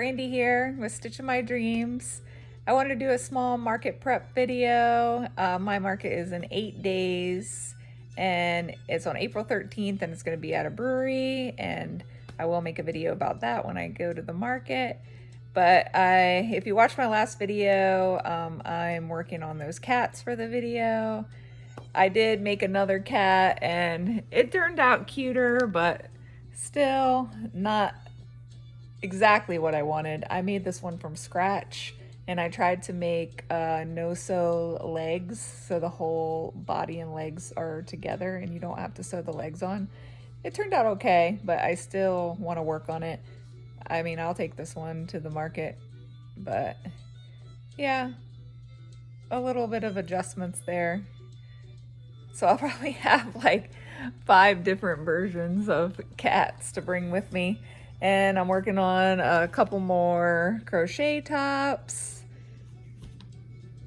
Wendy here with Stitch of My Dreams. I wanted to do a small market prep video. My market is in 8 days and it's on April 13th and it's going to be at a brewery, and I will make a video about that when I go to the market. But if you watched my last video, I'm working on those cats for the video. I did make another cat and it turned out cuter, but still not exactly what I wanted. I made this one from scratch and I tried to make no-sew legs so the whole body and legs are together and you don't have to sew the legs on. It turned out okay, but I still want to work on it. I mean, I'll take this one to the market, but yeah, a little bit of adjustments there. So I'll probably have like 5 different versions of cats to bring with me. And I'm working on a couple more crochet tops.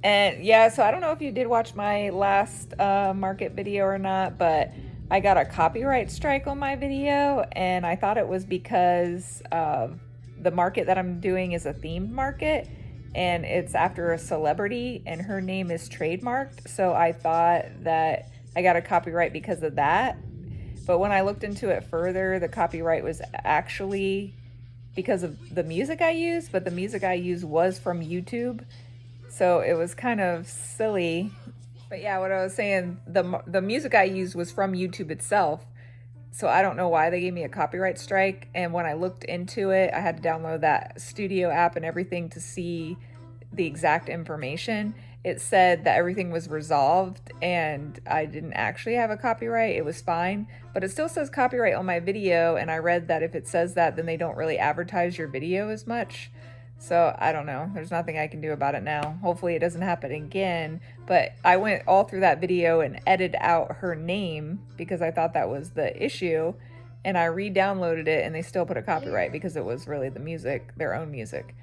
And yeah, so I don't know if you did watch my last market video or not, but I got a copyright strike on my video, and I thought it was because the market that I'm doing is a themed market and it's after a celebrity and her name is trademarked. So I thought that I got a copyright because of that. But when I looked into it further, the copyright was actually because of the music I use, but the music I use was from YouTube. So it was kind of silly. But yeah, what I was saying, the music I used was from YouTube itself. So I don't know why they gave me a copyright strike. And when I looked into it, I had to download that studio app and everything to see the exact information. It said that everything was resolved and I didn't actually have a copyright. It was fine, but it still says copyright on my video. And I read that if it says that, then they don't really advertise your video as much. So I don't know. There's nothing I can do about it now. Hopefully it doesn't happen again. But I went all through that video and edited out her name because I thought that was the issue. And I re-downloaded it and they still put a copyright because it was really the music, their own music.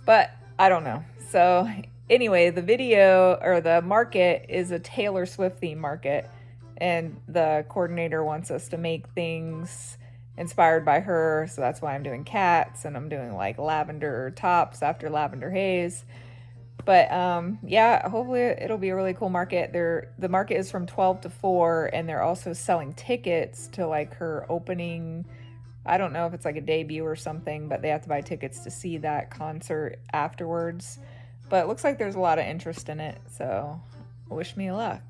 But I don't know. So anyway, the video or the market is a Taylor Swift theme market. And the coordinator wants us to make things inspired by her. So that's why I'm doing cats and I'm doing like lavender tops after Lavender Haze. But yeah, hopefully it'll be a really cool market. The market is from 12 to 4 and they're also selling tickets to like her opening. I don't know if it's like a debut or something, but they have to buy tickets to see that concert afterwards. But it looks like there's a lot of interest in it, so wish me luck.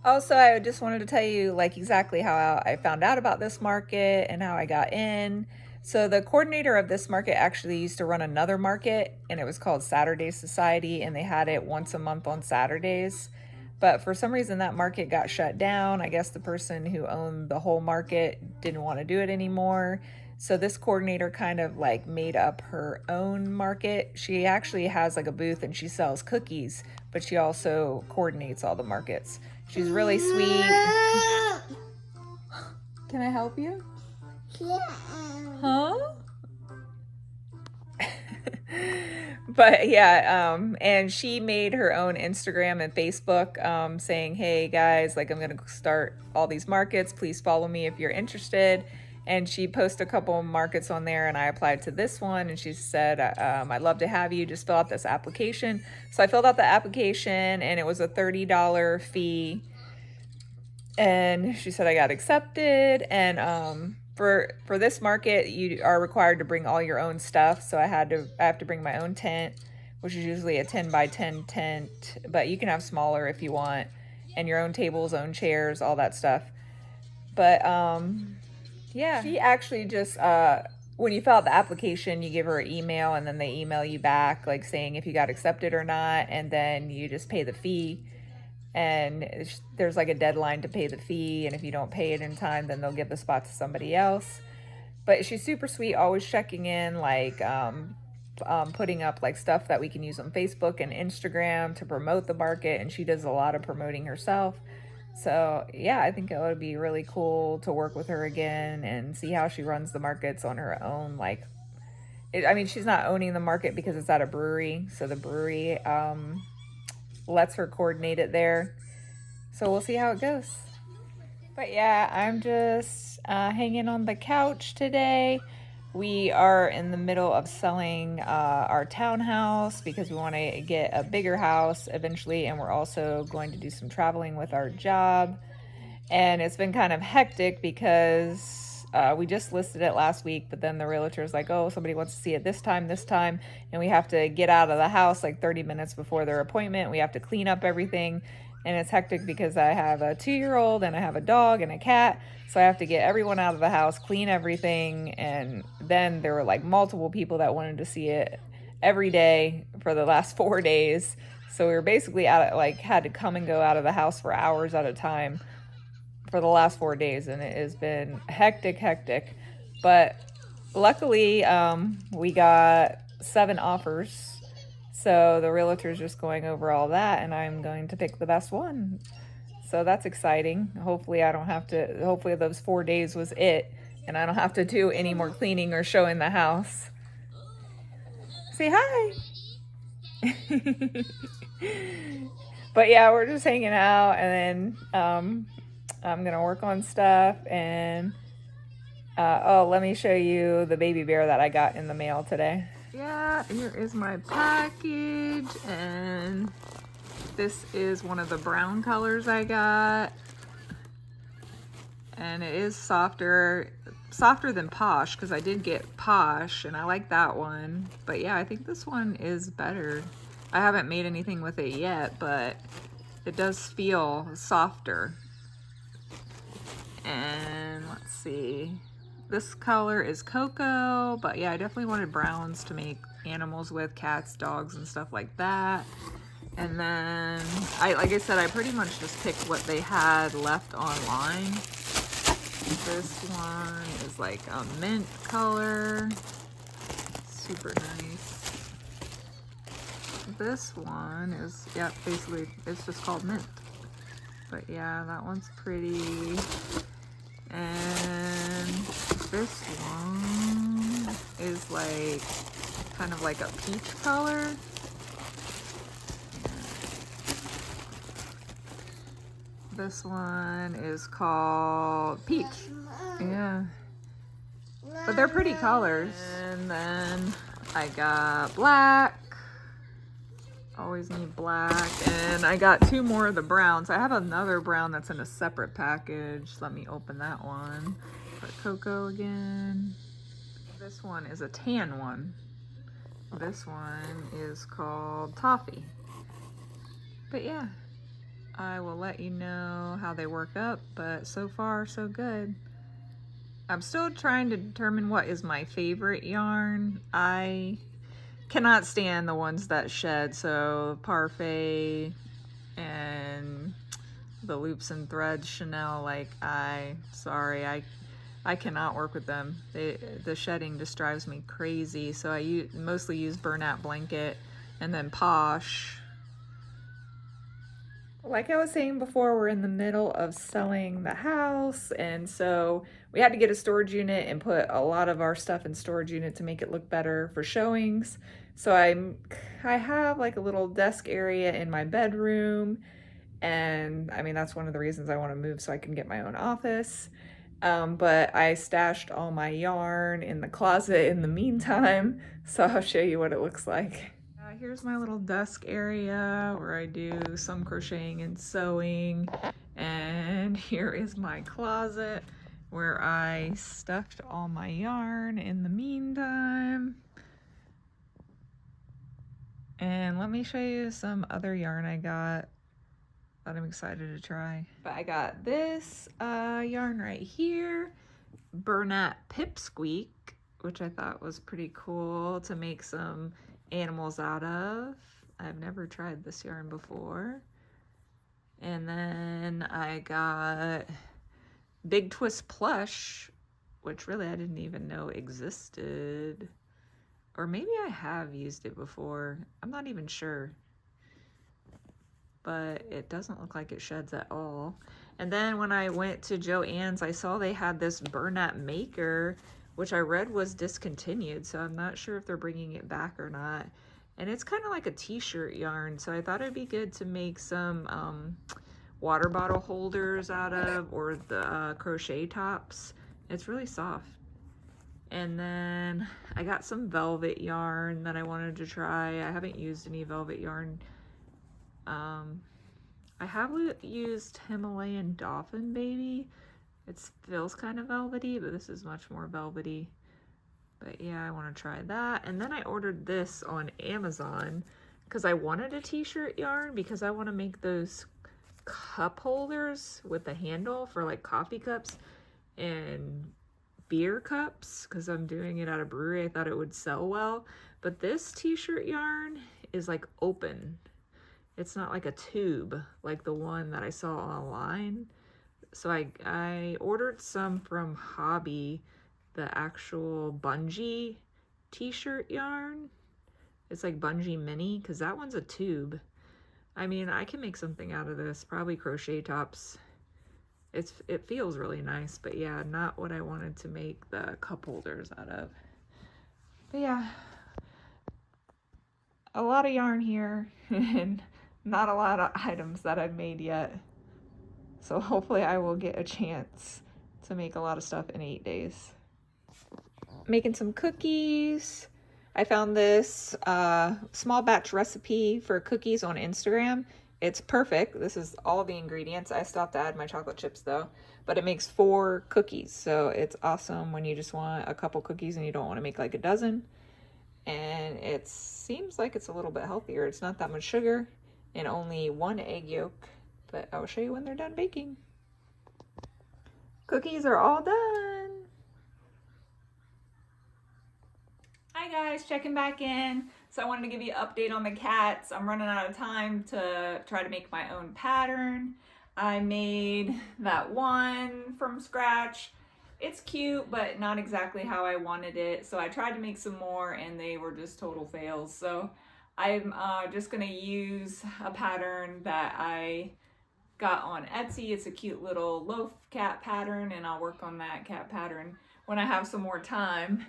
Also, I just wanted to tell you like exactly how I found out about this market and how I got in. So the coordinator of this market actually used to run another market and it was called Saturday Society and they had it once a month on Saturdays. But for some reason that market got shut down. I guess the person who owned the whole market didn't want to do it anymore. So this coordinator kind of like made up her own market. She actually has like a booth and she sells cookies, but she also coordinates all the markets. She's really sweet. Can I help you? Yeah. Huh? But yeah, and she made her own Instagram and Facebook saying, hey guys, like I'm gonna start all these markets, please follow me if you're interested. And she posted a couple markets on there and I applied to this one and she said, I'd love to have you, just fill out this application. So I filled out the application and it was a $30 fee. And she said I got accepted. And for this market, you are required to bring all your own stuff. So I have to bring my own tent, which is usually a 10 by 10 tent, but you can have smaller if you want, and your own tables, own chairs, all that stuff. But yeah, she actually just when you fill out the application, you give her an email and then they email you back like saying if you got accepted or not, and then you just pay the fee. And there's like a deadline to pay the fee, and if you don't pay it in time, then they'll give the spot to somebody else. But she's super sweet, always checking in, like putting up like stuff that we can use on Facebook and Instagram to promote the market, and she does a lot of promoting herself. So yeah, I think it would be really cool to work with her again and see how she runs the markets on her own. Like, I mean, she's not owning the market because it's at a brewery, so the brewery lets her coordinate it there. So we'll see how it goes. But yeah, I'm just hanging on the couch today. We are in the middle of selling our townhouse because we want to get a bigger house eventually, and we're also going to do some traveling with our job. And it's been kind of hectic because we just listed it last week, but then the realtor's like, oh, somebody wants to see it this time, and we have to get out of the house like 30 minutes before their appointment. We have to clean up everything, and it's hectic because I have a 2-year-old and I have a dog and a cat, so I have to get everyone out of the house, clean everything, and then there were like multiple people that wanted to see it every day for the last 4 days. So we were basically had to come and go out of the house for hours at a time for the last 4 days, and it has been hectic. But luckily, we got 7 offers. So the realtor's just going over all that, and I'm going to pick the best one. So that's exciting. Hopefully I don't have to, hopefully those 4 days was it, and I don't have to do any more cleaning or showing the house. Say hi. But yeah, we're just hanging out, and then I'm gonna work on stuff, and oh, let me show you the baby bear that I got in the mail today. Yeah, here is my package, and this is one of the brown colors I got, and it is softer than Posh, because I did get Posh and I like that one. But yeah, I think this one is better. I haven't made anything with it yet, but it does feel softer. And let's see, this color is cocoa, but yeah, I definitely wanted browns to make animals with, cats, dogs, and stuff like that. And then like I said, I pretty much just picked what they had left online. This one is like a mint color, super nice. This one is, yeah, basically it's just called mint. But yeah, that one's pretty. And this one is like kind of like a peach color. This one is called peach. Yeah, but they're pretty colors. And then I got black. Always need black. And I got 2 more of the browns. I have another brown that's in a separate package. Let me open that one. Put cocoa again. This one is a tan one. This one is called toffee. But yeah, I will let you know how they work up, but so far so good. I'm still trying to determine what is my favorite yarn. I cannot stand the ones that shed, so Parfait and the Loops and Threads Chanel, like I cannot work with them. The shedding just drives me crazy, so I mostly use Bernat Blanket and then Posh. Like I was saying before, we're in the middle of selling the house, and so we had to get a storage unit and put a lot of our stuff in storage unit to make it look better for showings. So I have like a little desk area in my bedroom, and I mean that's one of the reasons I want to move, so I can get my own office. But I stashed all my yarn in the closet in the meantime, so I'll show you what it looks like. Here's my little desk area where I do some crocheting and sewing, and here is my closet where I stuffed all my yarn in the meantime. And let me show you some other yarn I got that I'm excited to try. But I got this yarn right here, Bernat Pipsqueak, which I thought was pretty cool to make some animals out of. I've never tried this yarn before. And then I got Big Twist Plush, which really I didn't even know existed. Or maybe I have used it before. I'm not even sure. But it doesn't look like it sheds at all. And then when I went to Joann's, I saw they had this Bernat Maker, which I read was discontinued, so I'm not sure if they're bringing it back or not. And it's kind of like a t-shirt yarn, so I thought it'd be good to make some water bottle holders out of, or the crochet tops. It's really soft. And then I got some velvet yarn that I wanted to try. I haven't used any velvet yarn. I have used Himalayan Dolphin Baby. It feels kind of velvety, but this is much more velvety. But yeah, I want to try that. And then I ordered this on Amazon because I wanted a t-shirt yarn because I want to make those cup holders with the handle for like coffee cups and beer cups because I'm doing it at a brewery. I thought it would sell well. But this t-shirt yarn is like open. It's not like a tube like the one that I saw online. So I ordered some from Hobby, the actual bungee t-shirt yarn. It's like bungee mini because that one's a tube. I mean, I can make something out of this, probably crochet tops. It feels really nice, but yeah, not what I wanted to make the cup holders out of. But yeah, a lot of yarn here and not a lot of items that I've made yet. So hopefully I will get a chance to make a lot of stuff in 8 days. Making some cookies. I found this small batch recipe for cookies on Instagram. It's perfect. This is all the ingredients. I still have to add my chocolate chips though, but it makes 4 cookies. So it's awesome when you just want a couple cookies and you don't want to make like a dozen. And it seems like it's a little bit healthier. It's not that much sugar and only 1 egg yolk, but I'll show you when they're done baking. Cookies are all done. Hi guys, checking back in. So I wanted to give you an update on the cats. I'm running out of time to try to make my own pattern. I made that one from scratch. It's cute, but not exactly how I wanted it. So I tried to make some more and they were just total fails. So I'm just gonna use a pattern that I got on Etsy. It's a cute little loaf cat pattern and I'll work on that cat pattern when I have some more time.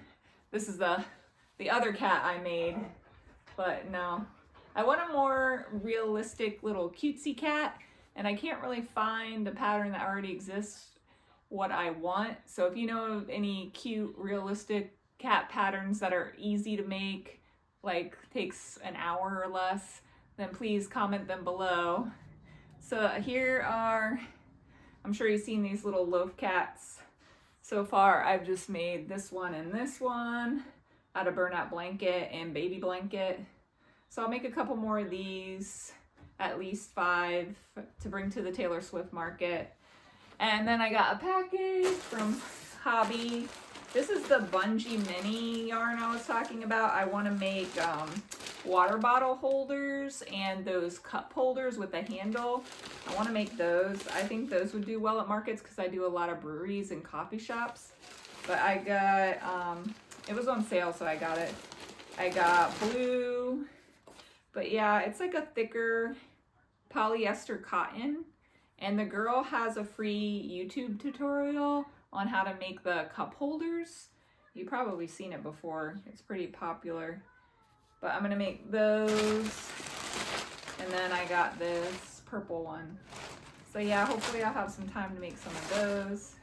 This is the other cat I made, but no. I want a more realistic little cutesy cat and I can't really find a pattern that already exists what I want. So if you know of any cute realistic cat patterns that are easy to make, like takes an hour or less, then please comment them below. So here are, I'm sure you've seen these little loaf cats. So far I've just made this one and this one out of burnout blanket and baby blanket. So I'll make a couple more of these, at least 5 to bring to the Taylor Swift market. And then I got a package from Hobby. This is the bungee mini yarn I was talking about. I want to make water bottle holders and those cup holders with a handle. I want to make those. I think those would do well at markets because I do a lot of breweries and coffee shops. But I got, it was on sale, so I got it. I got blue, but yeah, it's like a thicker polyester cotton. And the girl has a free YouTube tutorial on how to make the cup holders. You've probably seen it before. It's pretty popular. But I'm gonna make those. And then I got this purple one. So yeah, hopefully I'll have some time to make some of those.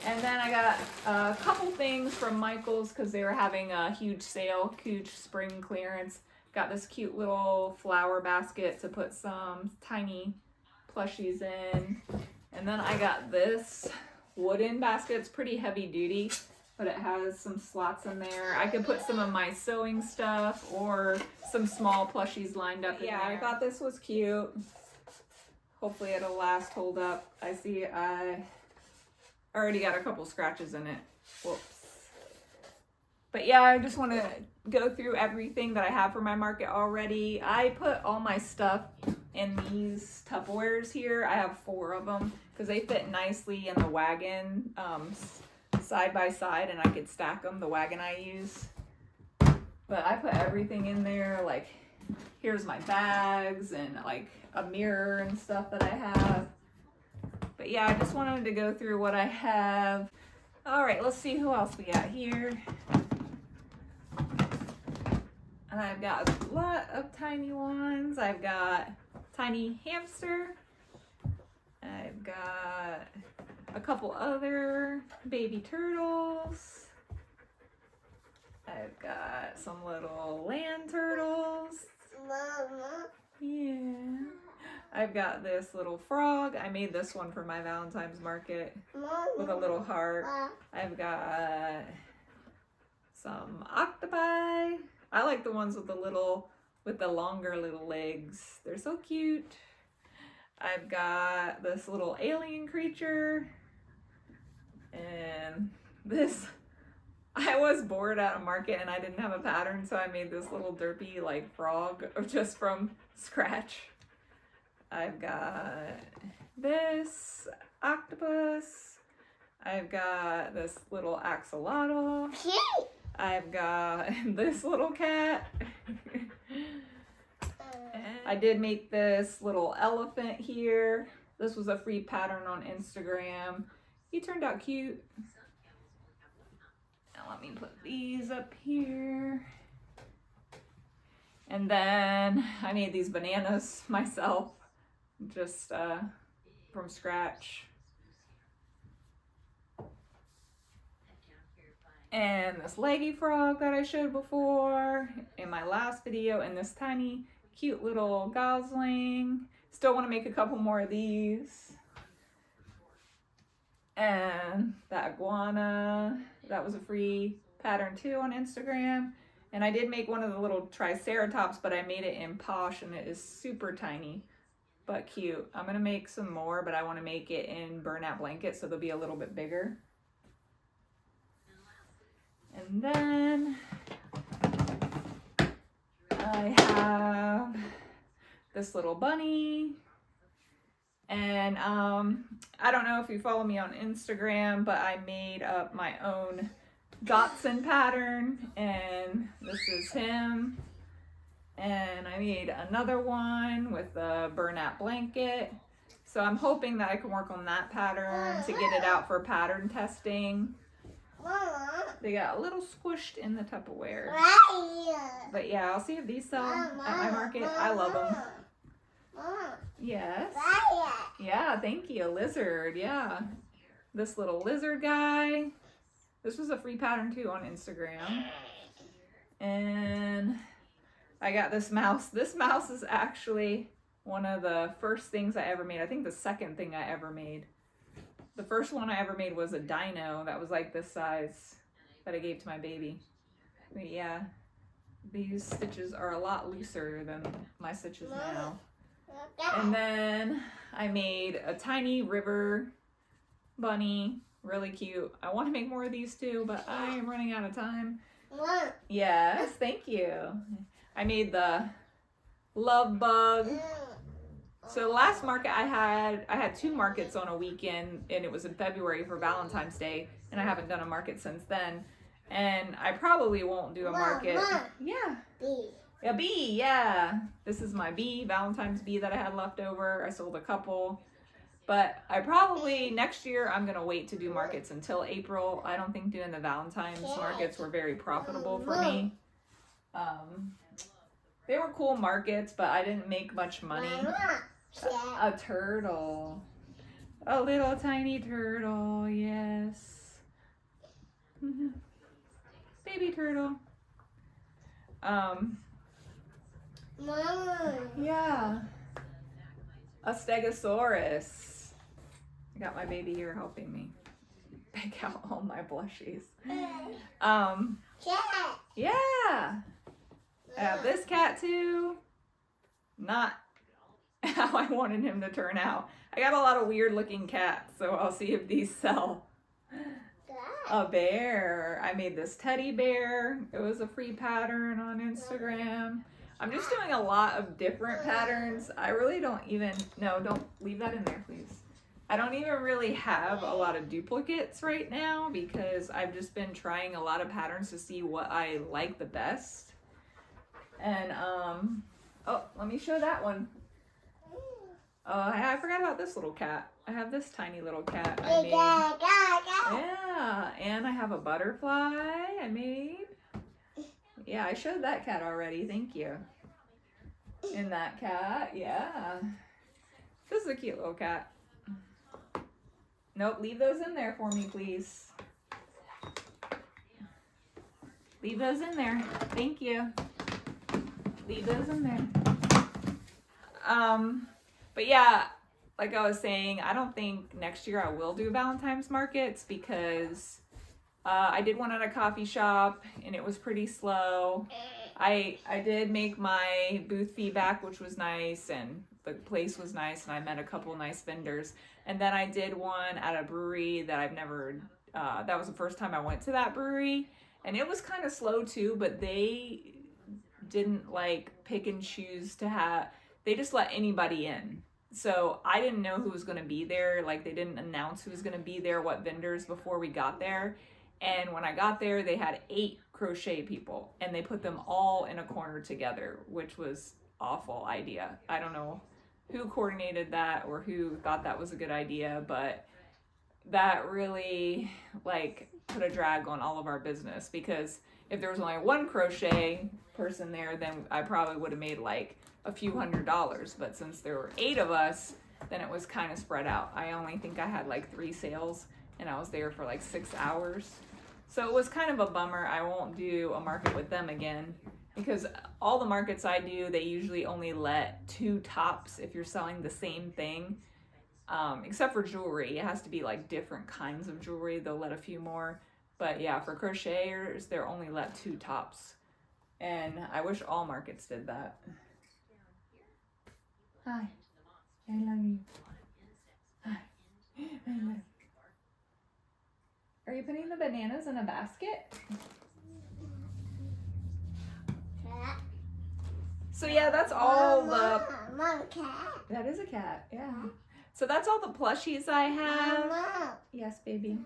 And then I got a couple things from Michael's because they were having a huge sale, huge spring clearance. Got this cute little flower basket to put some tiny plushies in. And then I got this wooden basket. It's pretty heavy duty, but it has some slots in there. I could put some of my sewing stuff or some small plushies lined up in there. I thought this was cute. Hopefully it'll last, hold up. I see I already got a couple scratches in it. Whoops. But yeah, I just want to go through everything that I have for my market already. I put all my stuff in these Tupperwares here. I have 4 of them because they fit nicely in the wagon side by side and I could stack them, the wagon I use. But I put everything in there, like here's my bags and like a mirror and stuff that I have. But yeah, I just wanted to go through what I have. All right, let's see who else we got here. And I've got a lot of tiny ones. I've got tiny hamster. I've got a couple other baby turtles. I've got some little land turtles. Mama. Yeah. I've got this little frog. I made this one for my Valentine's market with a little heart. I've got some octopi. I like the ones with the longer little legs. They're so cute. I've got this little alien creature. And this, I was bored at a market and I didn't have a pattern, so I made this little derpy like frog just from scratch. I've got this octopus. I've got this little axolotl. I've got this little cat. I did make this little elephant here. This was a free pattern on Instagram. He turned out cute. Now let me put these up here. And then I made these bananas myself, just from scratch. And this leggy frog that I showed before in my last video, and this tiny cute little gosling. Still want to make a couple more of these. And that iguana, that was a free pattern too on Instagram. And I did make one of the little triceratops, but I made it in posh and it is super tiny but cute. I'm gonna make some more, but I want to make it in burnout blanket so they'll be a little bit bigger. And then I have this little bunny. And I don't know if you follow me on Instagram, but I made up my own Dotson pattern, and this is him. And I made another one with a burnout blanket. So I'm hoping that I can work on that pattern to get it out for pattern testing. They got a little squished in the Tupperware. But yeah, I'll see if these sell at my market. I love them. Yes. Yeah, thank you. Lizard, yeah. This little lizard guy. This was a free pattern too on Instagram. And I got this mouse. This mouse is actually one of the first things I ever made. I think the second thing I ever made. The first one I ever made was a dino that was like this size that I gave to my baby. But yeah, these stitches are a lot looser than my stitches now. And then I made a tiny river bunny, really cute. I want to make more of these too, but I am running out of time. Yes, thank you. I made the love bug. So the last market I had 2 markets on a weekend, and it was in February for Valentine's Day, and I haven't done a market since then. And I probably won't do a market. Yeah. A bee, yeah. This is my bee, Valentine's bee that I had left over. I sold a couple. But I probably, next year, I'm going to wait to do markets until April. I don't think doing the Valentine's markets were very profitable for me. They were cool markets, but I didn't make much money. A turtle. A little tiny turtle, yes. Baby turtle. Yeah. A stegosaurus. I got my baby here helping me pick out all my plushies. Yeah. I have this cat too. Not how I wanted him to turn out. I got a lot of weird looking cats, so I'll see if these sell. A bear. I made this teddy bear. It was a free pattern on Instagram. I'm just doing a lot of different patterns. I really don't even, no, don't leave that in there, please. I don't even really have a lot of duplicates right now because I've just been trying a lot of patterns to see what I like the best. And, oh, let me show that one. I forgot about this little cat. I have this tiny little cat I made. Yeah, and I have a butterfly I made. Yeah, I showed that cat already. Thank you. And that cat, yeah. This is a cute little cat. Nope, leave those in there for me, please. Leave those in there. Thank you. Leave those in there. But yeah, like I was saying, I don't think next year I will do Valentine's markets because I did one at a coffee shop and it was pretty slow. I did make my booth feedback, which was nice, and the place was nice, and I met a couple nice vendors. And then I did one at a brewery that I've never, that was the first time I went to that brewery, and it was kind of slow too, but they didn't like pick and choose to have, they just let anybody in. So I didn't know who was going to be there. Like, they didn't announce who was going to be there, what vendors, before we got there. And when I got there, they had 8 crochet people, and they put them all in a corner together, which was awful idea. I don't know who coordinated that or who thought that was a good idea, but that really like put a drag on all of our business, because if there was only one crochet person there, then I probably would have made like a few $100s. But since there were 8 of us, then it was kind of spread out. I only think I had like 3 sales, and I was there for like 6 hours. So it was kind of a bummer. I won't do a market with them again, because all the markets I do, they usually only let 2 tops if you're selling the same thing. Except for jewelry. It has to be like different kinds of jewelry. They'll let a few more. But yeah, for crocheters, they're only let 2 tops. And I wish all markets did that. Hi. I love you. Hi. I love you. Are you putting the bananas in a basket? Cat. So yeah, that's all the... Mom, cat. That is a cat, yeah. So that's all the plushies I have. Mama. Yes, baby.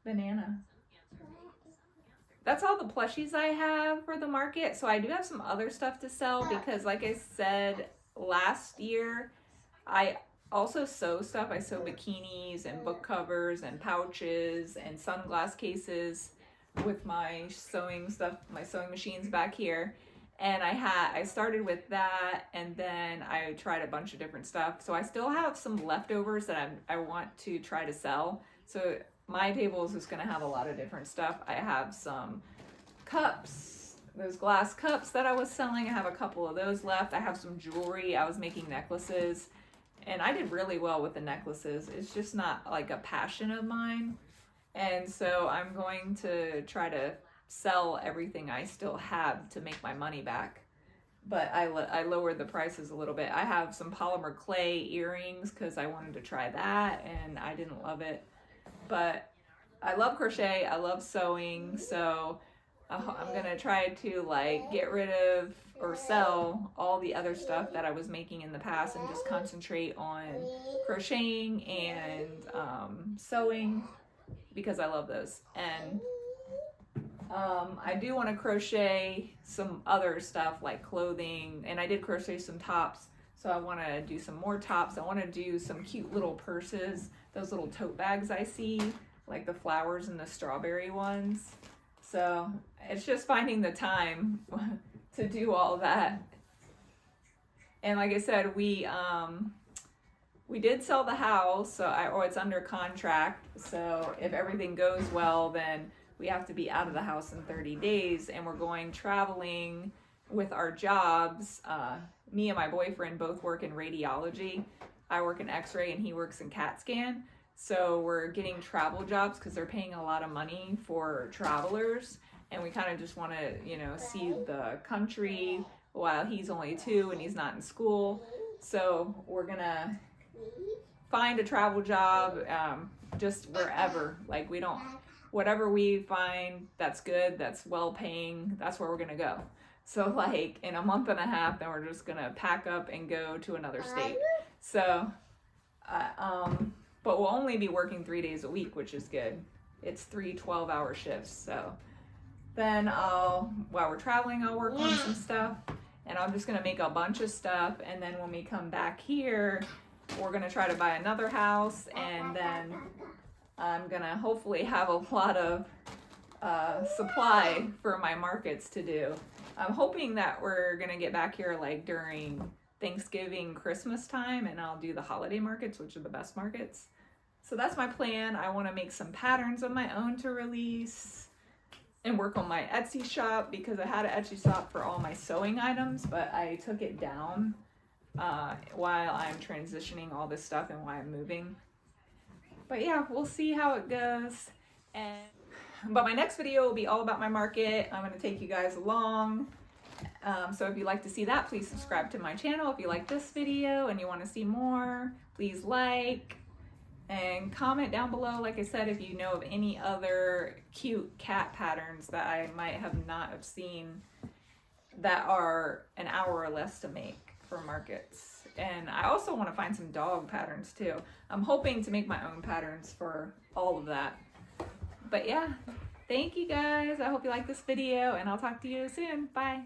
Banana. That's all the plushies I have for the market. So I do have some other stuff to sell because, like I said, last year I also sew stuff. I sew bikinis and book covers and pouches and sunglass cases with my sewing stuff, my sewing machines back here. And I started with that, and then I tried a bunch of different stuff. So I still have some leftovers that I want to try to sell. So my table is just going to have a lot of different stuff. I have some cups, those glass cups that I was selling. I have a couple of those left. I have some jewelry. I was making necklaces, and I did really well with the necklaces. It's just not like a passion of mine. And so I'm going to try to sell everything I still have to make my money back. But I lowered the prices a little bit. I have some polymer clay earrings because I wanted to try that, and I didn't love it. But I love crochet. I love sewing. So I'm going to try to like get rid of or sell all the other stuff that I was making in the past and just concentrate on crocheting and sewing, because I love those. And I do want to crochet some other stuff like clothing, and I did crochet some tops, so I want to do some more tops. I want to do some cute little purses, those little tote bags I see, like the flowers and the strawberry ones. So it's just finding the time to do all that. And like I said, we did sell the house, so it's under contract. So if everything goes well, then we have to be out of the house in 30 days, and we're going traveling with our jobs. Me and my boyfriend both work in radiology. I work in x-ray and he works in CAT scan. So we're getting travel jobs because they're paying a lot of money for travelers. And we kind of just want to, see the country while he's only 2 and he's not in school. So we're going to find a travel job just wherever. Like, whatever we find that's good, that's well paying, that's where we're gonna go. So like in a month and a half, then we're just gonna pack up and go to another state. So, but we'll only be working 3 days a week, which is good. It's 3 12-hour shifts. So then while we're traveling, I'll work on some stuff, and I'm just gonna make a bunch of stuff. And then when we come back here, we're gonna try to buy another house, and then I'm gonna hopefully have a lot of supply for my markets to do. I'm hoping that we're gonna get back here like during Thanksgiving, Christmas time, and I'll do the holiday markets, which are the best markets. So that's my plan. I want to make some patterns of my own to release and work on my Etsy shop, because I had an Etsy shop for all my sewing items, but I took it down while I'm transitioning all this stuff and while I'm moving. But yeah, we'll see how it goes. But my next video will be all about my market. I'm going to take you guys along. So if you'd like to see that, please subscribe to my channel. If you like this video and you want to see more, please like and comment down below, like I said, if you know of any other cute cat patterns that I might have not have seen that are an hour or less to make for markets. And I also want to find some dog patterns too. I'm hoping to make my own patterns for all of that. But yeah, thank you guys. I hope you like this video, and I'll talk to you soon. Bye.